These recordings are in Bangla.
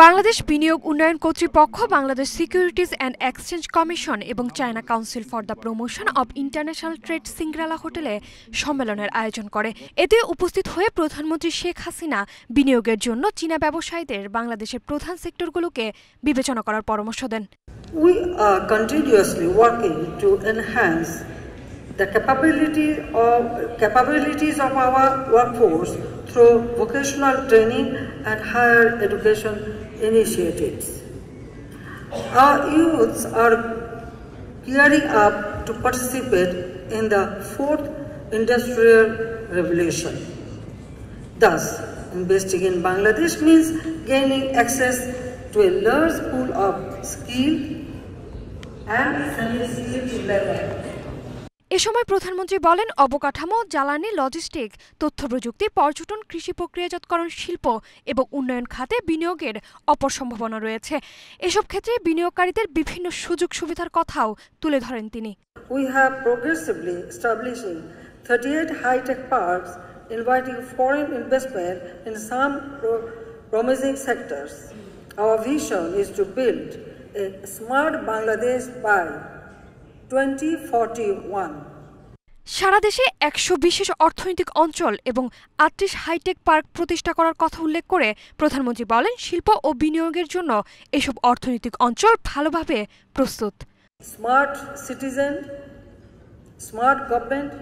বাংলাদেশ বিনিয়োগ উন্নয়ন কর্তৃপক্ষ, Bangladesh securities and exchange commission এবং China council for the promotion of international trade Shangri-La হোটেলে সম্মেলনের আয়োজন করে। এতে উপস্থিত হয়ে প্রধানমন্ত্রী শেখ হাসিনা বিনিয়োগের জন্য চীনা ব্যবসায়ীদের বাংলাদেশের প্রধান সেক্টরগুলোকে বিবেচনা করার পরামর্শ দেন। We are continuously working to enhance the capabilities of our workforce through vocational training and higher education initiatives. Our youths are gearing up to participate in the fourth industrial revolution. Thus, investing in Bangladesh means gaining access to a large pool of skilled and semi-skilled labor. এ সময় প্রধানমন্ত্রী বলেন, অবকাঠামো, জ্বালানি, লজিস্টিক, তথ্য প্রযুক্তি, পর্যটন, কৃষি প্রক্রিয়াজাতকরণ শিল্প এবং উন্নয়ন খাতে বিনিয়োগের অপার সম্ভাবনা রয়েছে। এসব ক্ষেত্রে বিনিয়োগকারীদের বিভিন্ন সুযোগ সুবিধার কথাও তুলে ধরেন তিনি। We have progressively establishing 38 high-tech parks, inviting foreign investment in some promising sectors. Our vision is to build a smart Bangladesh by 2041. সারা দেশে 100 বিশেষ অর্থনৈতিক অঞ্চল এবং 38 হাইটেক পার্ক প্রতিষ্ঠা করার কথা উল্লেখ করে প্রধানমন্ত্রী বলেন, শিল্প ও বিনিয়োগের জন্য এসব অর্থনৈতিক অঞ্চল ভালোভাবে প্রস্তুত। Smart citizen, smart government,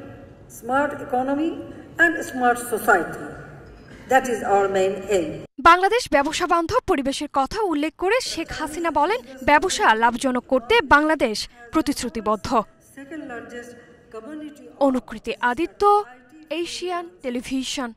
smart economy and smart society. That is our main aim. Bangladesh ব্যবসা বান্ধব পরিবেশের কথা উল্লেখ করে শেখ হাসিনা বলেন, ব্যবসা লাভজনক করতে বাংলাদেশ প্রতিশ্রুতিবদ্ধ। অনুকৃতি আদিত্য, এশিয়ান টেলিভিশন।